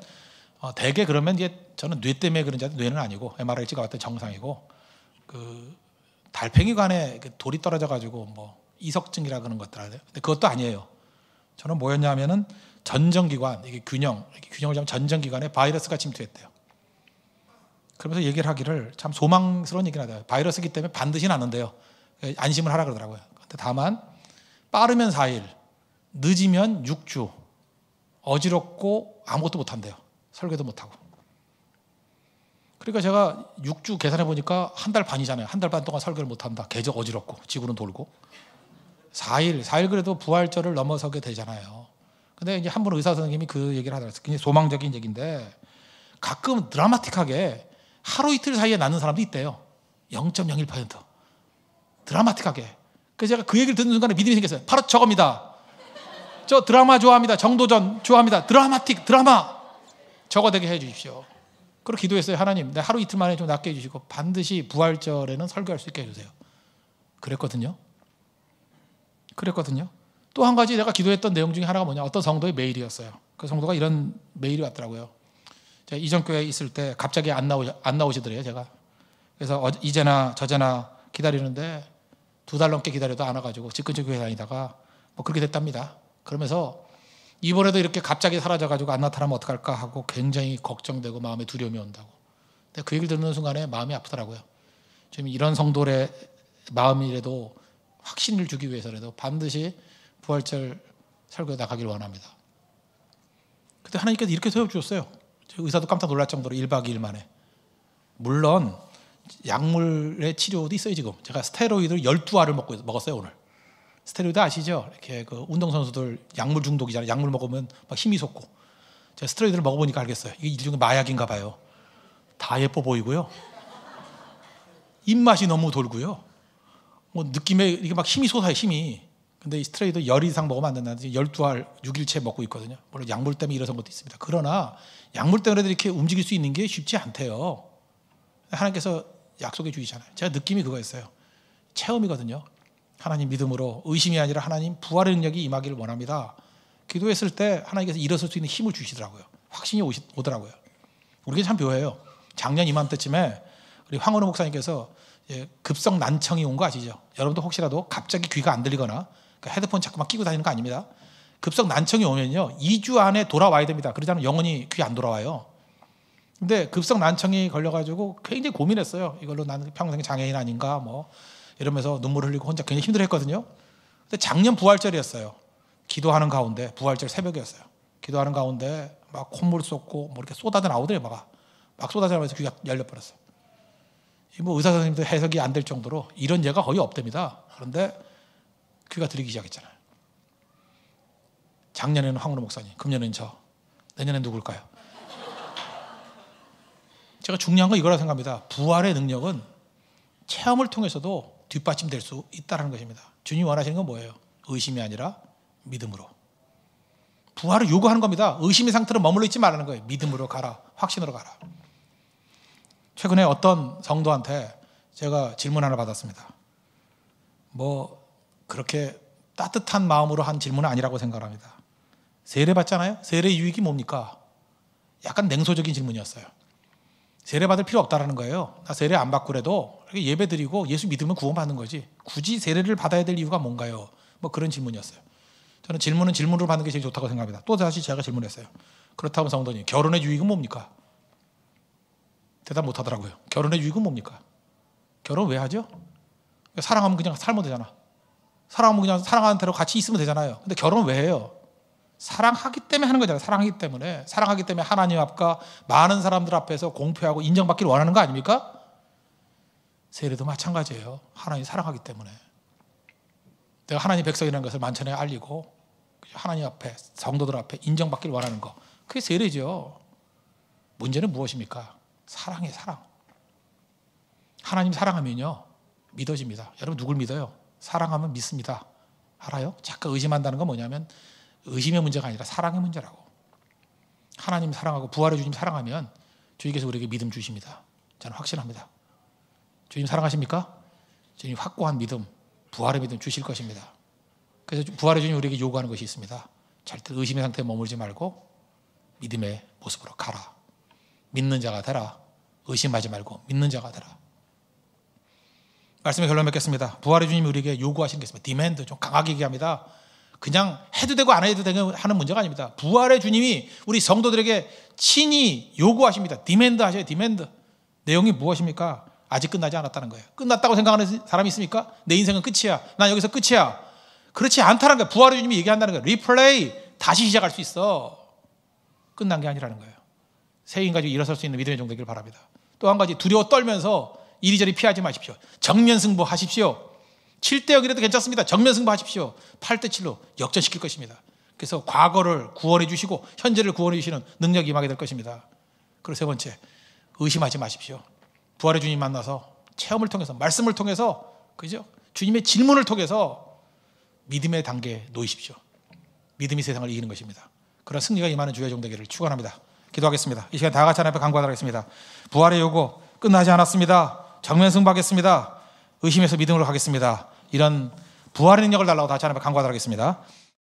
대개 그러면 이제 저는 뇌 때문에 그런지 알았는데 뇌는 아니고 MRI 찍어봤더니 정상이고 그 달팽이관에 돌이 떨어져 가지고 뭐 이석증이라 그런 것들 알아요. 근데 그것도 아니에요. 저는 뭐였냐면은 전정기관 이게 균형을 잡은 전정기관에 바이러스가 침투했대요. 그러면서 얘기를 하기를 참 소망스러운 얘기를 하더라고요. 바이러스이기 때문에 반드시 낫는데요. 안심을 하라 그러더라고요. 근데 다만 빠르면 4일, 늦으면 6주, 어지럽고 아무것도 못한대요. 설교도 못하고. 그러니까 제가 6주 계산해 보니까 한 달 반이잖아요. 한 달 반 동안 설교를 못한다. 계속 어지럽고 지구는 돌고. 4일 그래도 부활절을 넘어서게 되잖아요. 근데 이제 한 분 의사 선생님이 그 얘기를 하더라고요. 굉장히 소망적인 얘기인데 가끔 드라마틱하게 하루 이틀 사이에 낫는 사람도 있대요. 0.01% 드라마틱하게. 그래서 제가 그 얘기를 듣는 순간에 믿음이 생겼어요. 바로 저겁니다. 저 드라마 좋아합니다. 정도전 좋아합니다. 드라마 저거 되게 해주십시오. 그렇게 기도했어요. 하나님, 내 하루 이틀 만에 좀 낫게 해주시고 반드시 부활절에는 설교할 수 있게 해주세요. 그랬거든요. 또 한 가지 내가 기도했던 내용 중에 하나가 뭐냐, 어떤 성도의 메일이었어요. 그 성도가 이런 메일이 왔더라고요. 제가 이전 교회에 있을 때 갑자기 안 나오시더래요. 제가 그래서 이제나 저제나 기다리는데 2달 넘게 기다려도 안 와가지고 집 근처 교회 다니다가 뭐 그렇게 됐답니다. 그러면서 이번에도 이렇게 갑자기 사라져가지고 안 나타나면 어떡할까 하고 굉장히 걱정되고 마음에 두려움이 온다고. 근데 그 얘기를 듣는 순간에 마음이 아프더라고요. 지금 이런 성도의 마음이라도 확신을 주기 위해서라도 반드시 부활절 설교에 나가기를 원합니다. 그때 하나님께서 이렇게 세워주셨어요. 의사도 깜짝 놀랄 정도로 1박 2일 만에. 물론 약물의 치료도 있어요. 지금 제가 스테로이드를 12알을 먹었어요. 오늘. 스테로이드 아시죠? 이렇게 그 운동선수들 약물 중독이잖아요. 약물 먹으면 막 힘이 솟고. 제가 스테로이드를 먹어보니까 알겠어요. 이게 일종의 마약인가 봐요. 다 예뻐 보이고요. 입맛이 너무 돌고요. 뭐 느낌에 이게 막 힘이 솟아요. 힘이. 근데 이 스테로이드 열 이상 먹으면 안 된다는데 12알 6일째 먹고 있거든요. 물론 약물 때문에 일어선 것도 있습니다. 그러나 약물 때문에 이렇게 움직일 수 있는 게 쉽지 않대요. 하나님께서 약속해 주시잖아요. 제가 느낌이 그거였어요. 체험이거든요. 하나님 믿음으로 의심이 아니라 하나님 부활의 능력이 임하기를 원합니다. 기도했을 때 하나님께서 일어설 수 있는 힘을 주시더라고요. 확신이 오더라고요. 우리가 참 묘해요. 작년 이맘때쯤에 우리 황원호 목사님께서 급성 난청이 온 거 아시죠? 여러분도 혹시라도 갑자기 귀가 안 들리거나 헤드폰 자꾸만 끼고 다니는 거 아닙니다. 급성 난청이 오면요 2주 안에 돌아와야 됩니다. 그러지 않으면 영원히 귀 안 돌아와요. 근데 급성 난청이 걸려가지고 굉장히 고민했어요. 이걸로 나는 평생 장애인 아닌가 뭐 이러면서 눈물 흘리고 혼자 굉장히 힘들어했거든요. 근데 작년 부활절이었어요. 기도하는 가운데, 부활절 새벽이었어요. 기도하는 가운데 막 콧물 쏟고 뭐 이렇게 쏟아져 나오더래요. 막 쏟아져 나오면서 귀가 열려버렸어. 뭐 의사 선생님도 해석이 안 될 정도로 이런 예가 거의 없답니다. 그런데 귀가 들리기 시작했잖아요. 작년에는 황운호 목사님, 금년에는 저, 내년엔 누굴까요? 제가 중요한 건 이거라 생각합니다. 부활의 능력은 체험을 통해서도 뒷받침될 수 있다는 것입니다. 주님이 원하시는 건 뭐예요? 의심이 아니라 믿음으로. 부활을 요구하는 겁니다. 의심의 상태로 머물러 있지 말라는 거예요. 믿음으로 가라. 확신으로 가라. 최근에 어떤 성도한테 제가 질문 하나 받았습니다. 뭐 그렇게 따뜻한 마음으로 한 질문은 아니라고 생각합니다. 세례 받잖아요. 세례 유익이 뭡니까? 약간 냉소적인 질문이었어요. 세례 받을 필요 없다라는 거예요. 나 세례 안 받고 그래도 예배 드리고 예수 믿으면 구원받는 거지. 굳이 세례를 받아야 될 이유가 뭔가요? 뭐 그런 질문이었어요. 저는 질문은 질문으로 받는 게 제일 좋다고 생각합니다. 또 다시 제가 질문했어요. 그렇다면 성도님, 결혼의 유익은 뭡니까? 대답 못 하더라고요. 결혼의 유익은 뭡니까? 결혼 왜 하죠? 사랑하면 그냥 살면 되잖아. 사랑하면 그냥 사랑하는 대로 같이 있으면 되잖아요. 근데 결혼 왜 해요? 사랑하기 때문에 하는 거잖아요. 사랑하기 때문에 하나님 앞과 많은 사람들 앞에서 공표하고 인정받기를 원하는 거 아닙니까? 세례도 마찬가지예요. 하나님 사랑하기 때문에 내가 하나님 백성이라는 것을 만천에 알리고 하나님 앞에 성도들 앞에 인정받기를 원하는 거, 그게 세례죠. 문제는 무엇입니까? 사랑이에요. 사랑. 하나님 사랑하면요 믿어집니다. 여러분 누굴 믿어요? 사랑하면 믿습니다. 알아요? 잠깐 의심한다는 건 뭐냐면 의심의 문제가 아니라 사랑의 문제라고. 하나님 사랑하고 부활의 주님 사랑하면 주님께서 우리에게 믿음 주십니다. 저는 확신합니다. 주님 사랑하십니까? 주님 확고한 믿음, 부활의 믿음 주실 것입니다. 그래서 부활의 주님 우리에게 요구하는 것이 있습니다. 절대 의심의 상태에 머물지 말고 믿음의 모습으로 가라. 믿는 자가 되라. 의심하지 말고 믿는 자가 되라. 말씀의 결론 맺겠습니다. 부활의 주님이 우리에게 요구하시는 게 있습니다. 디맨드, 좀 강하게 얘기합니다. 그냥 해도 되고 안 해도 되고 하는 문제가 아닙니다. 부활의 주님이 우리 성도들에게 친히 요구하십니다. 디맨드 하셔요. 디맨드. 내용이 무엇입니까? 아직 끝나지 않았다는 거예요. 끝났다고 생각하는 사람이 있습니까? 내 인생은 끝이야. 난 여기서 끝이야. 그렇지 않다는 거예요. 부활의 주님이 얘기한다는 거예요. 리플레이, 다시 시작할 수 있어. 끝난 게 아니라는 거예요. 새 인간 가지고 일어설 수 있는 믿음의 종 되기를 바랍니다. 또 한 가지, 두려워 떨면서 이리저리 피하지 마십시오. 정면 승부하십시오. 7대 0이라도 괜찮습니다. 정면 승부하십시오. 8대 7로 역전시킬 것입니다. 그래서 과거를 구원해 주시고 현재를 구원해 주시는 능력이 임하게 될 것입니다. 그리고 세 번째, 의심하지 마십시오. 부활의 주님 만나서 체험을 통해서, 말씀을 통해서, 그죠? 주님의 질문을 통해서 믿음의 단계에 놓이십시오. 믿음이 세상을 이기는 것입니다. 그런 승리가 임하는 주의 종 되기를 축원합니다. 기도하겠습니다. 이 시간 다 같이 하나님 앞에 간구하도록 하겠습니다. 부활의 요구 끝나지 않았습니다. 정면 승부하겠습니다. 의심에서 믿음으로 가겠습니다. 이런 부활의 능력을 달라고 다 같이 하나님 앞에 간구하도록 하겠습니다.